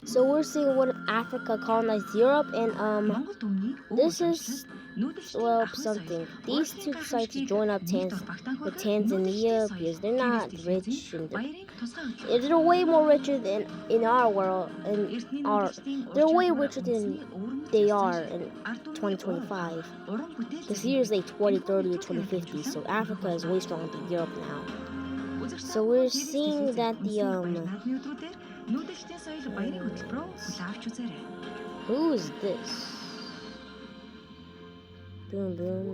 So we're seeing what if Africa colonized Europe, and Монгол өмнөний this өвөг is уламжлалд нүүдэлчин well ахуй соёл something. These two уурлын sites гайхамшгийг join up нийт багтаан with хуулбар нүүдэлчин Tanzania соёл because they're гэрээс not дэлхийзийн rich and баярын тусгай хөдөлгөөн. they're way more richer than in our world. Эртний Our нүүдэлтийн ур they're way чадвар richer үндэсний than өвөрмөц they ёс are заншил in ард түмний уур ухаан 2025. уран бүтээл This зэрэг year is like тэнгуүний 2030 or төлөв 2050, so дамжуулан Africa is way stronger than Europe now. So Үзэгчдээ we're TVS seeing телевизийн that the үндэсний баяр наадмын өдрүүдээр нүүдэлтийн соёл баярын хөтөлбөрөөр хүлээн авч үзээрэй. who is this? Boom, boom,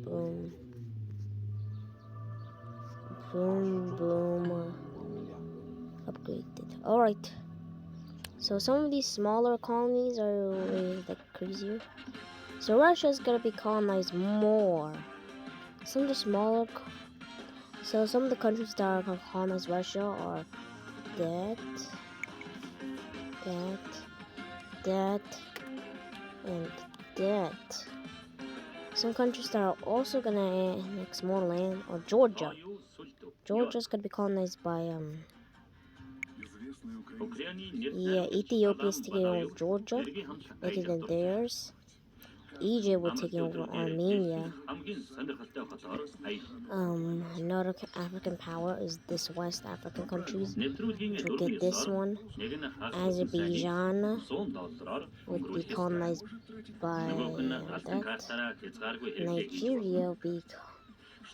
boom, boom, boom. Upgraded. All right. So some of these smaller colonies are way like crazier. So Russia's gonna be colonized more. Some of the smaller. So some of the countries that are gonna colonize Russia are that, and that. Some countries that are also gonna annex more land are Georgia. Georgia's gonna be colonized by Ethiopia's taking over Georgia, making them theirs. Egypt will take over Armenia. Another African power is this West African countries, which will get this one. Azerbaijan would be colonized by that. Nigeria will be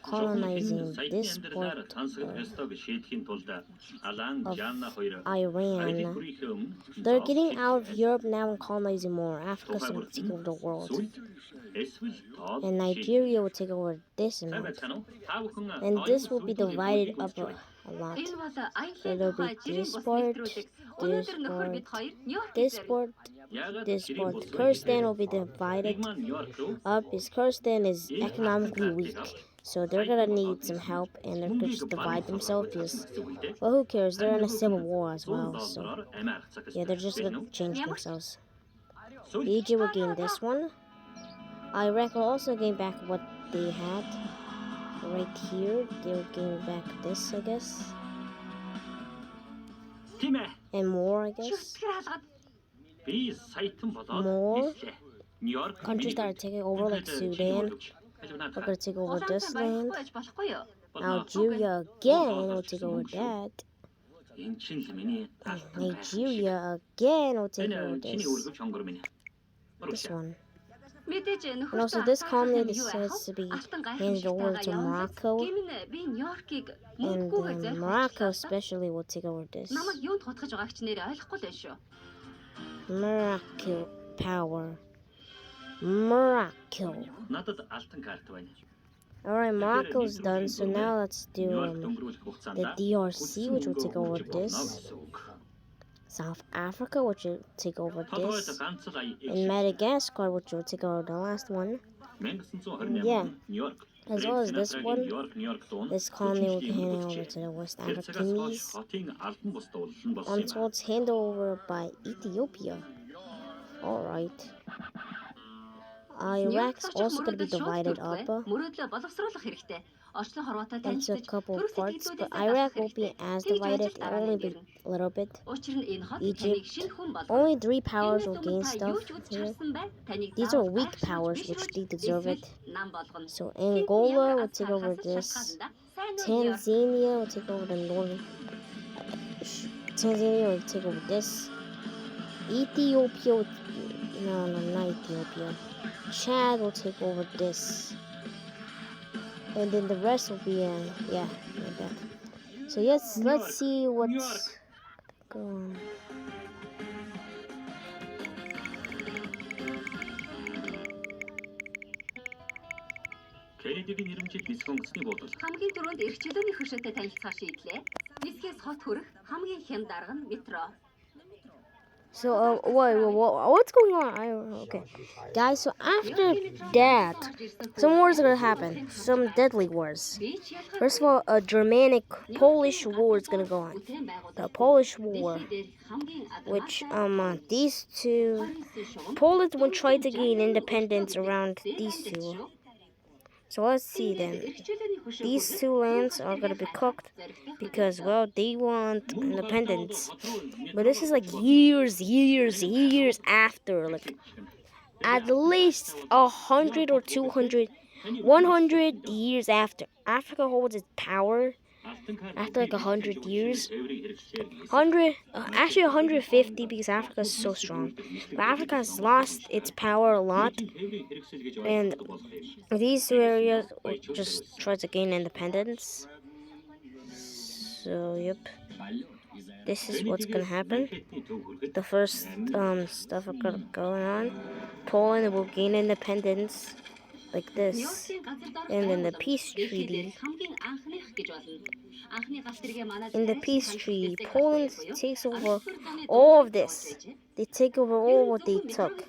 colonizing this part of Iran. They're getting out of Europe now and colonizing more. Africa's going to take over the world. And Nigeria will take over this amount. And this will be divided up a lot. So there'll be this part, this part, this part. Kurdistan will be divided up because Kurdistan is economically weak. So they're gonna need some help, and they're gonna just divide themselves because, well, who cares? They're in a civil war as well, so yeah, they're just gonna change themselves. Egypt will gain this one. Iraq will also gain back what they had right here. They'll gain back this, I guess, and more, I guess. More countries that are taking over, like Sudan, are gonna take over this land. Algeria again will take over that. Nigeria again will take over this one. And also this colony decides to be handed over to Morocco. And then Morocco especially will take over this. Morocco power. Morocco. Alright, Morocco's done, so now let's do the DRC, which will take over this. South Africa, which will take over this. And Madagascar, which will take over the last one. Yeah, as well as this one. This colony will be handed over to the West Africans until it's handed over by Ethiopia. Alright. Iraq's also going to be divided up into a couple of parts, but Iraq won't be as divided, it'll only be a little bit. Egypt, only 3 powers will gain stuff here. These are weak powers, which they deserve it. So Angola will take over this. Tanzania will take over the northern. Tanzania will take over this. Ethiopia will, no, not Ethiopia. Chad will take over this. And then the rest will be, yeah, like that. So yes, let's see what's going on. Кеннедигийн нэрмжил нисэх онгоцны буудал. Хамгийн түрүүнд эрх чөлөөний хөшөөтэй танилцахаар шийдлээ. Нисгээс хот хүрэх хамгийн хямд арга нь метро. So, what's going on? Okay. Guys, so after that, some wars are gonna happen. Some deadly wars. First of all, a Germanic-Polish war is gonna go on. The Polish War. Which, these two... Poland will try to gain independence around these two. So let's see then. These two lands are gonna be cooked because, well, they want independence. But this is like years after, like at least 100 or 200, 100 years after. Africa holds its power after like 100 years. 150 because Africa is so strong. But Africa has lost its power a lot, and these two areas will just try to gain independence. So yep, this is what's gonna happen. The first stuff going on. Poland will gain independence like this, and then the peace treaty. In the peace treaty, Poland takes over all of this. They take over all what they took,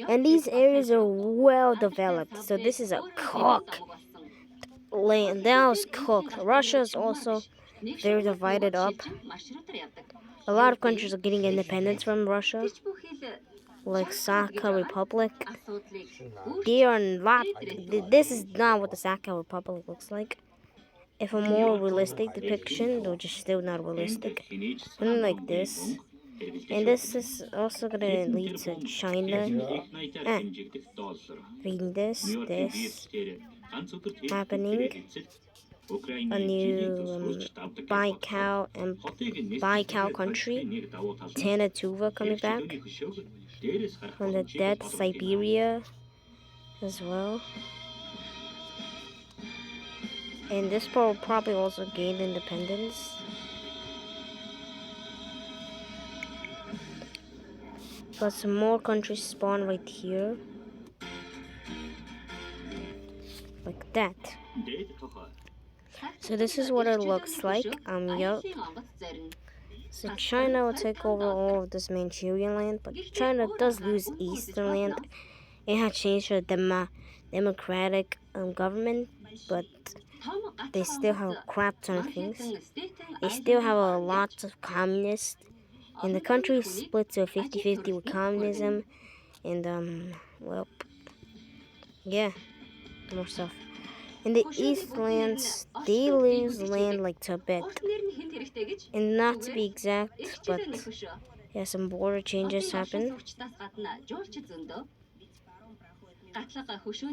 and these areas are well developed. So this is a cook land. That was cooked. Russia is also very divided up. A lot of countries are getting independence from Russia, like Sakha Republic. They are not. This is not what the Sakha Republic looks like. If a more realistic depiction, though just still not realistic, something like this. And this is also gonna lead to China. Reading this happening. A new Baikal country, Tanatuva coming back from the dead, Siberia as well. And this part will probably also gain independence. But some more countries spawn right here. Like that. So this is what it looks like. Yup. So China will take over all of this Manchurian land, but China does lose Eastern land. It had changed to a democratic government, but they still have a crap ton of things. They still have a lot of communists, and the country is split to 50-50 with communism, and well, yeah, more stuff. In the East lands, they lose land like Tibet. And not to be exact, but yeah, some border changes happen.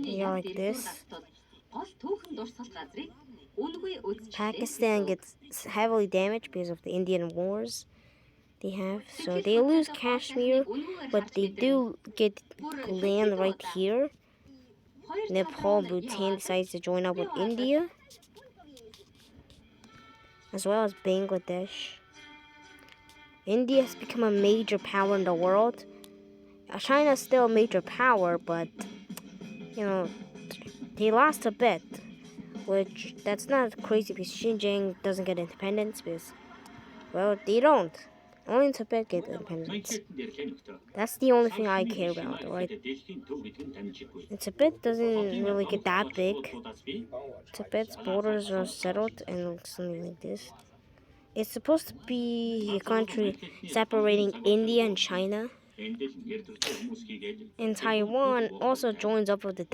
Yeah, like this. Pakistan gets heavily damaged because of the Indian wars they have. So they lose Kashmir, but they do get land right here. Nepal, Bhutan decides to join up with India, as well as Bangladesh. India has become a major power in the world. China is still a major power, but you know, they lost a bit, which that's not crazy because Xinjiang doesn't get independence because, well, they don't. Only Tibet get independence. That's the only thing I care about, right? And Tibet doesn't really get that big. Tibet's borders are settled and looks something like this. It's supposed to be a country separating India and China. And Taiwan also joins up with the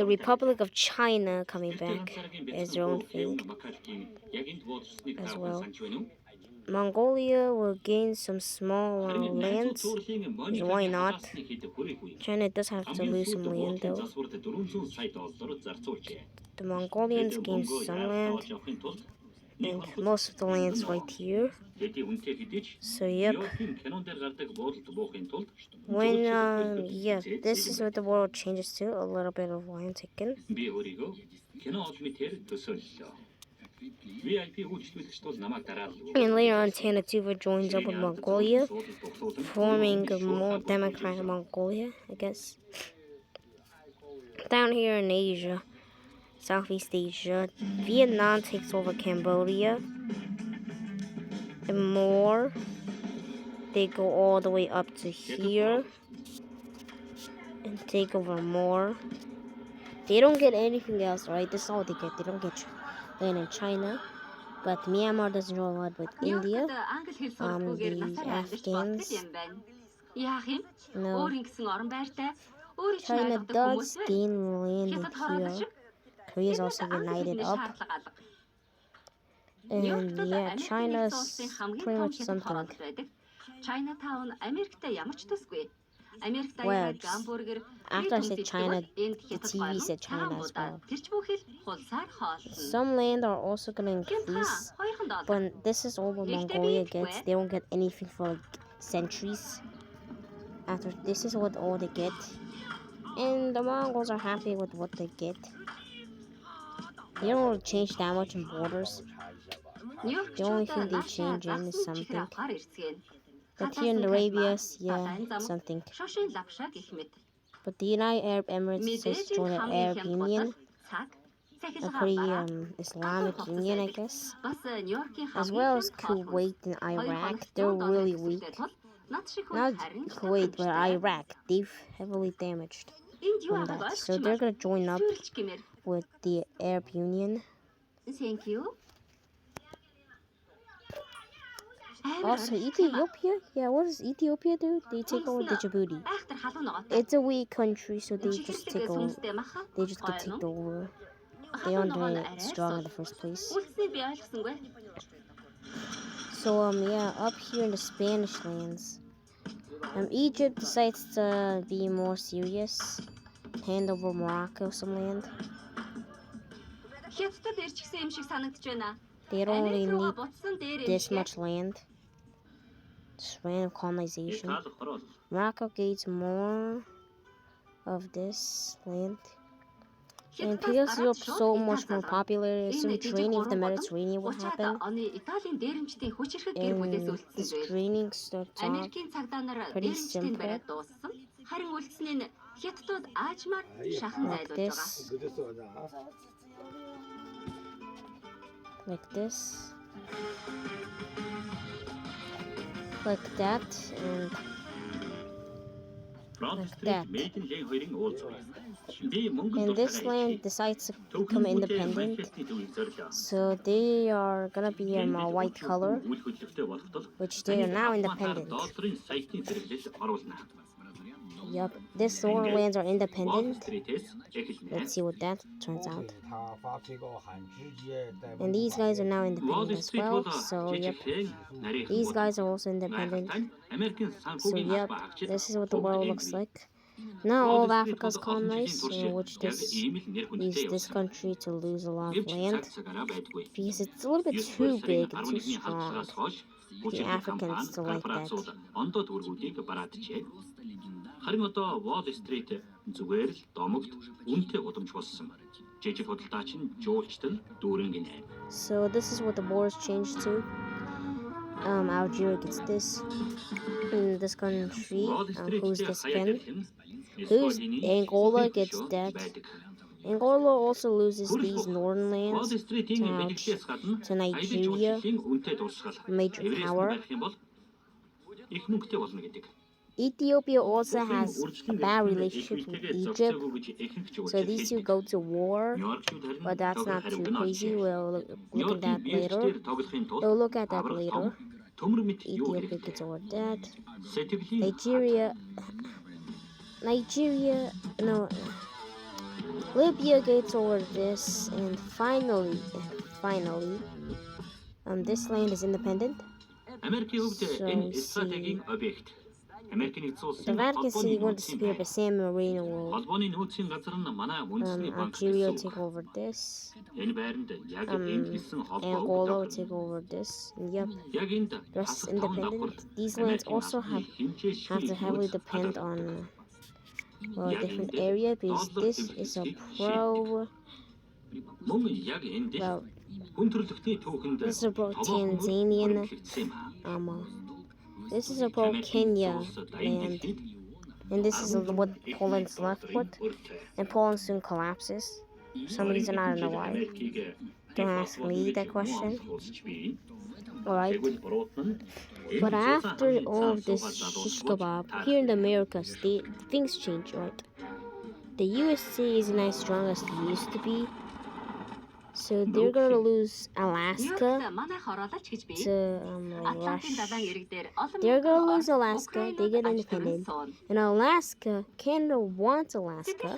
Republic of China coming back as their own thing as well. Mongolia will gain some small lands, because why not? China does have to lose some land though. The Mongolians gain some land, and most of the land's right here. So yep. This is what the world changes to, a little bit of land taken. And later on, Tanatuva joins up with Mongolia, forming a more democratic Mongolia, I guess. Down here in Asia, Southeast Asia, Vietnam takes over Cambodia. And more, they go all the way up to here and take over more. They don't get anything else, right? This is all they get. They don't get land in China. But Myanmar doesn't know a lot with India. The Afghans. No. Өөрөө ч China ойлгодог хүмүүс does байна. gain land in Хятад хоороглох here. шиг Korea is тэднээс also ан united хэдний up. шаардлага алга. And Нью-Йоркт yeah, Америкийн China's нэгдсэн улсын хамгийн pretty том much хятад something. хоороглол байдаг. Chinatown Америктэй ямар ч төсгүй. Америк Well, даяараа гамбургер after I said China, энд the хятад TV хоёр said China as well. тэрч бүхэл хулсаар хооллоно. Some land are also gonna increase, $2. but this is all what Mongolia gets. They don't get anything for like centuries. After this is what all they get, and the Mongols are happy with what they get. They don't really change that much in borders. The only thing they change in is something. But here in Arabia, yeah, something. But the United Arab Emirates just joined the Arab Union, a pretty Islamic union, I guess. As well as Kuwait and Iraq, they're really weak. Not Kuwait, but Iraq, they've heavily damaged from that. So they're gonna join up with the Arab Union. Thank you. Also, Ethiopia? Yeah, what does Ethiopia do? They take over the Djibouti. It's a weak country, so they just take over. They just get taken over. They aren't strong in the first place. So, yeah, up here in the Spanish lands, Egypt decides to be more serious, hand over Morocco some land. They don't really need this much land. Just random colonization. Morocco gets more of this land. And because Europe's so much more popular, some draining of the Mediterranean will happen. And this draining starts off pretty simple. Like this. Like this. Like that, and like that. And this land decides to become independent, so they are gonna be a white color, which they are now independent. Yup, these lower lands are independent. Let's see what that turns out. And these guys are now independent as well, so yep. These guys are also independent. So yep, this is what the world looks like. Now all of Africa is colonized, which this leaves this country to lose a lot of land, because it's a little bit too big and too strong. The Africans to like that. Харин одоо Wall Street зүгээр л домогт үнэтэй удамж болсон. Жижиг худалдаач нь жуулчтал дүүрэн гинэ. So this is what the borders changed to. Algeria gets this. In this country, who's this again? Who's Angola gets that. Angola also loses these northern lands to Nigeria, major power. Ethiopia also has a bad relationship with Egypt, so these two go to war, but that's not too crazy. We'll look at that later. We'll look at that later. Ethiopia gets over that. Libya gets over this, and finally, this land is independent. So we see. The Vatican City going to disappear, but San Marino will. Algeria will take over this. Angola will take over this. And yep, the rest is independent. These lands also have to heavily depend on a different area, because this is a this is a pro-Tanzanian this is a pro-Kenya land, and this is what Poland's left with, and Poland soon collapses. For some reason, I don't know why. Don't ask me that question. Alright. But after all of this shish kebab, here in America, things change, right? The USA isn't as strong as they used to be. So they're gonna lose Alaska Нью-Йоркт манайх ороолооч гэж би. to Атлантын далайн Russia. эрэг дээр олон They're gonna мянган lose Alaska. They get independent. And Alaska, Canada wants Alaska,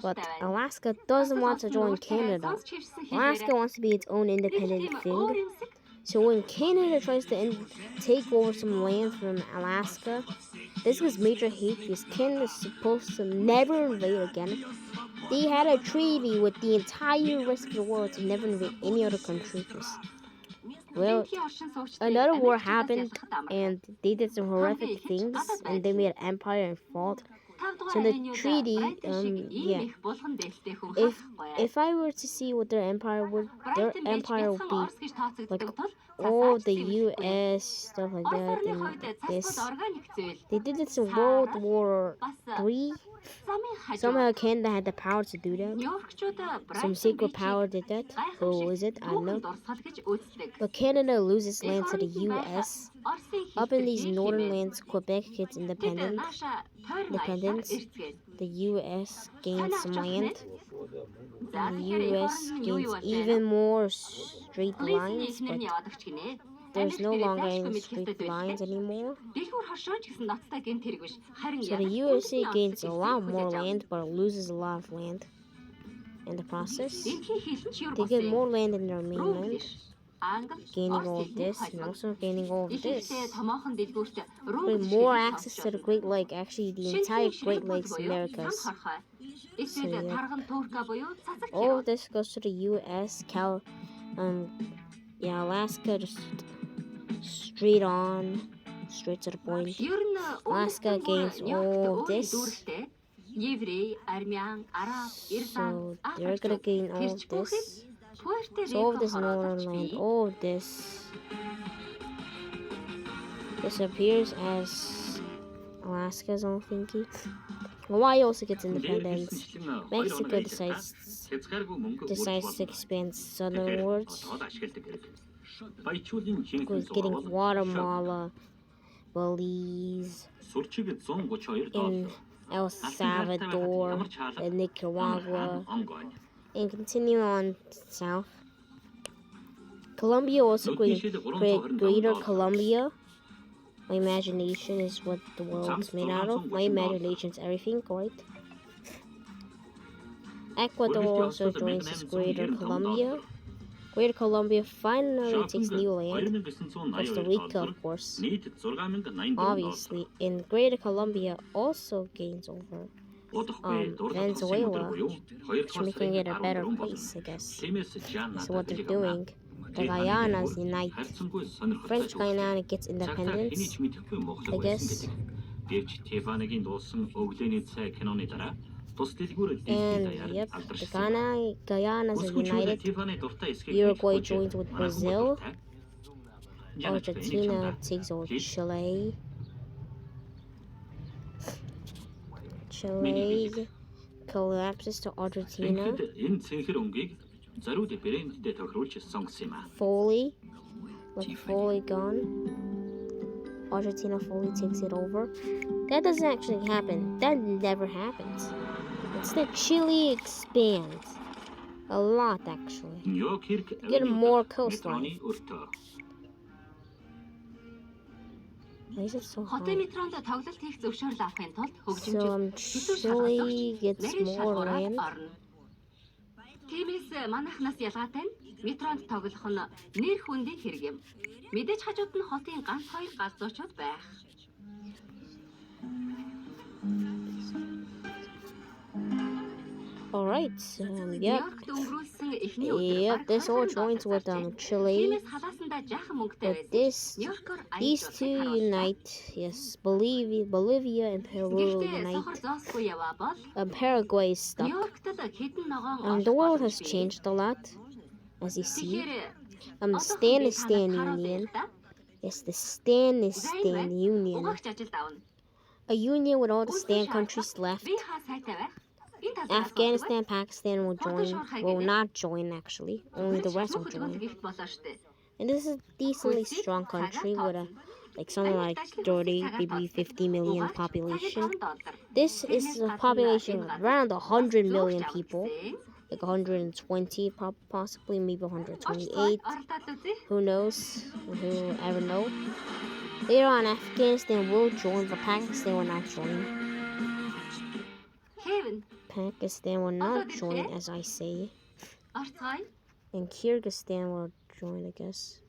but Alaska doesn't want to join Canada. Alaska wants to be its own independent thing. So when Canada tries to take over some land from Alaska, this was major hate because Canada is supposed to never invade again. They had a treaty with the entire rest of the world to never invade any other country. Well, another war happened, and they did some horrific things, and they made an empire and fought. So the treaty, yeah. If I were to see what their empire would be like all the U.S. stuff like that, and this. They did this in World War III. Somehow Canada had the power to do that. Some secret power did that. Who is it? I don't know. But Canada loses land to the U.S. Up in these northern lands, Quebec gets independence. The U.S. gains some land. And the U.S. gains even more straight lines, but there's no longer any straight lines anymore. So the USA gains a lot more land, but it loses a lot of land in the process. They get more land in their mainland, gaining all of this and also gaining all of this. With more access to the Great Lake, actually the entire Great Lakes Americas. So yeah. All of this goes to the US, Alaska just straight to the point. Alaska gains all of this. So they're gonna gain all of this. So all of this northern land, all of this disappears as Alaska's own thingy. Hawaii also gets independence. Mexico decides to expand southernwards. Getting Guatemala, Belize, and El Salvador, and Nicaragua, and continue on south. Colombia also created Greater Colombia. My imagination is what the world's made out of. My imagination is everything, right? Ecuador also joins this Greater Colombia. Greater Colombia finally takes new land. Costa Rica, of course. Obviously. And Greater Colombia also gains over Venezuela, which making it a better place, I guess. So what they're doing, the Guyanas unite. French Guyana gets independence, I guess. And yep, the Guyanas are united. Uruguay joins with Brazil. Argentina takes over Chile. Chile collapses to Argentina. Fully gone. Argentina fully takes it over. That doesn't actually happen. That never happens. Instead, Chile expands a lot, actually. Get more coastline. Why is it so high? So Chile gets more land. Тиймээс манайхнаас ялгаатай нь метронд тоглох нь нэр хүндийн хэрэг юм. Мэдээж хажууд нь хотын ганц хоёр галзуучууд байх. Alright, yep, this all joins with Chile, but these two unite, yes, Bolivia and Peru unite, Paraguay is stuck, the world has changed a lot, as you see. Stan Union, yes, the Stan Union, a union with all the Stan countries left. Afghanistan, Pakistan will not join actually, only the rest will join. And this is a decently strong country with something like 30, maybe 50 million population. This is a population of around 100 million people. like 120, possibly maybe Ууч 128. оролдоод үзье. Who knows? Who ever know? Later on, Afghanistan will join, but Pakistan will not join. Хэвэн. Pakistan will not join, as I say. Орцгой. And Kyrgyzstan will join, I guess.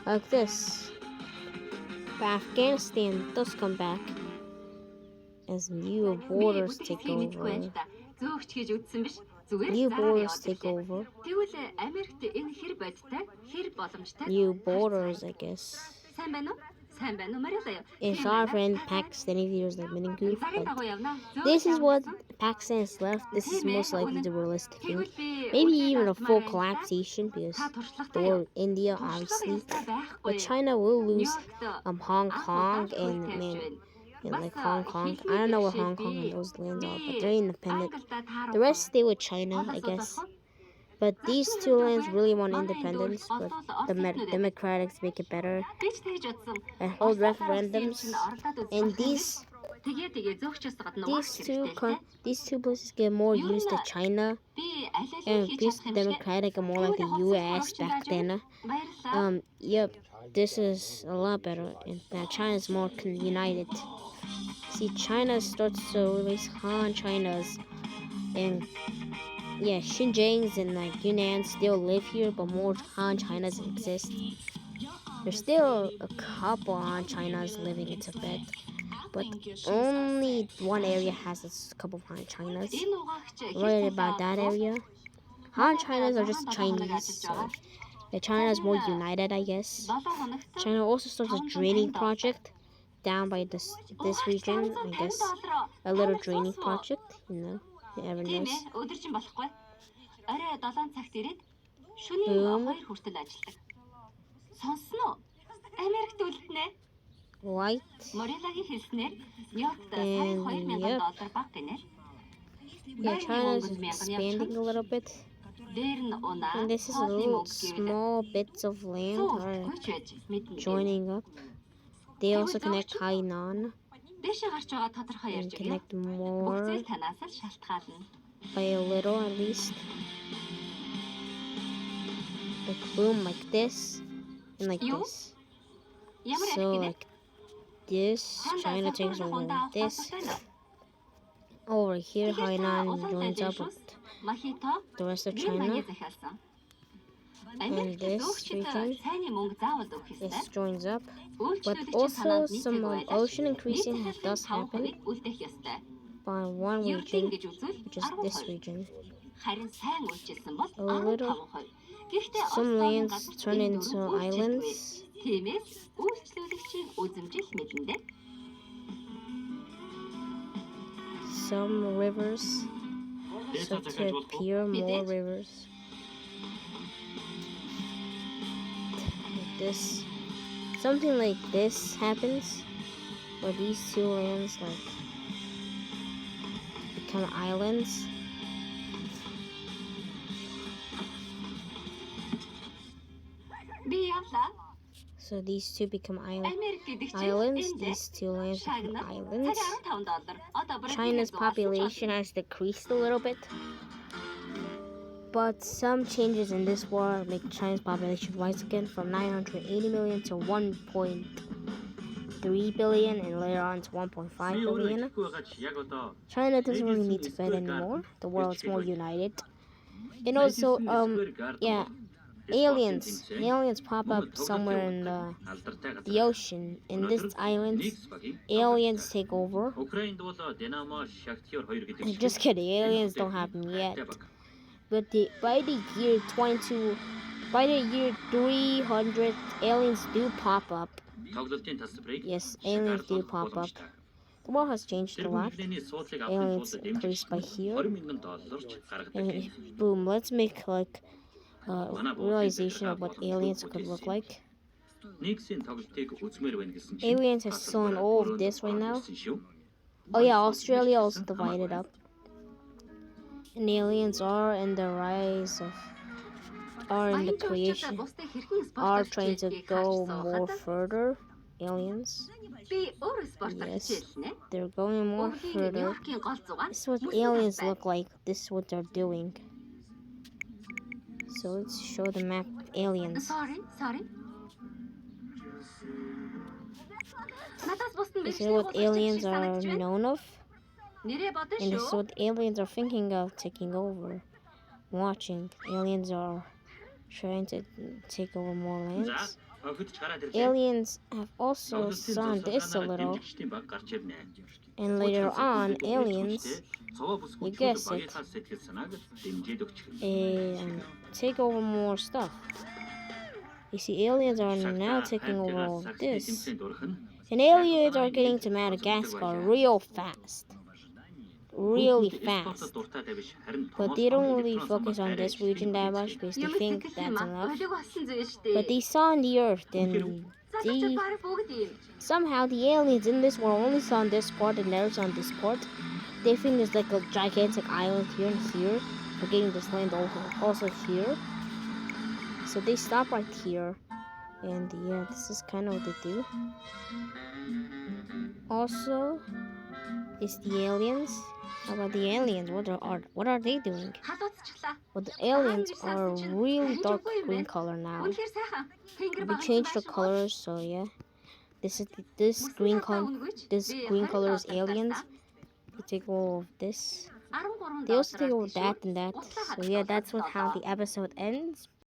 Like this. But Afghanistan does come back as new borders take over. Зөөгч хийж үтсэн биш. Зүгээр New зараар borders яваад take ирлээ. over. Тэгвэл Америкт энэ хэр бодтой, хэр боломжтой? New borders, I guess. Сайн байна уу? Сайн байна уу? Марилаа. It's hard for any Pakistani viewers like me and Goof, Цагийн but дагуу явна. this is what Pakistan is left. This is most likely the realistic thing. Maybe even a full collapsation because the world India, obviously. But China will lose Hong Kong and like Hong Kong. I don't know where Hong Kong and those lands are, but they're independent. The rest stay with China, I guess. But these two lands really want independence, but the Democrats make it better and hold referendums. And these two places get more used to China, and this Democratic and more like the U.S. back then. Yep, this is a lot better, and now China is more united. See, China starts to release Han Chinas, and yeah, Xinjiang's and like Yunnan still live here, but more Han Chinas exist. There's still a couple Han Chinas living in Tibet, but only one area has a couple of Han Chinas. Right about that area. Han Chinas are just Chinese, so yeah, China is more united, I guess. China also starts a draining project down by this region, I guess. A little draining project, you know. Everyone knows. Өдөржин болохгүй. Орой 7 цагт ирээд шөнийн 2 хүртэл ажилладаг. Сонссон уу? Америкт үлдэнэ. Right. Морилагийн хэлснээр Нью-Йоркт сая $2,000 баг гинэ. Yeah, China is expanding a little bit. And this is little small bits of land are joining up. They also connect Hainan. And connect more by a little at least. Like boom, like this and like this. So like this, China takes over like this. Over here, Hainan joins up with the rest of China. And this region, this joins up. But also some ocean increasing does happen by one region, which is this region. A little. Some lands turn into islands. Some rivers start to appear, more rivers. Like this. Something like this happens, where these two lands like become islands. So these two become islands. These two lands become islands. China's population has decreased a little bit, but some changes in this war make China's population rise again from 980 million to 1.3 billion, and later on to 1.5 billion. China doesn't really need to fight anymore. The world's more united. And also, yeah, aliens pop up somewhere in the ocean. In this islands, aliens take over. Just kidding, aliens don't happen yet. But by the year 300, aliens do pop up. Yes, aliens do pop up. The world has changed a lot. Aliens increased by here. And boom, let's make like realization of what aliens could look like. Aliens are still in all of this right now. Oh yeah, Australia also divided up. And aliens are in the rise of, are in the creation, are trying to go more further. Aliens. Yes, they're going more further. This is what aliens look like. This is what they're doing. So let's show the map of aliens. Sorry. Надаас бусд This is what aliens are known of. Нэрээ бодно And this is шүү. what aliens are thinking of taking over. Watching. Aliens are trying to take over more За, lands. хөдөж гараад ирлээ. Aliens have also seen this a little. Дэмжигчдийн баг гарч ирнэ. And later on, aliens цовоо бүсгүй you guessed it. багийнхаа сэтгэл санааг дэмжиж өгч. take over more stuff. You see, aliens are now taking over all of this. And aliens are getting to Madagascar real fast. Really fast. But they don't really focus on this region that much because they think that's enough. But they saw on the earth and they somehow the aliens in this world only saw on this part and never saw on this part. They think there's like a gigantic island here and here. Forgetting this land also here. So they stop right here. And yeah, this is kind of what they do. Also, it's the aliens. How about the aliens? What are they doing? Well, the aliens are really dark green color now. We changed the colors, so yeah. This green color is aliens. They take all of this. They also take over that and that. So yeah, that's how the episode ends.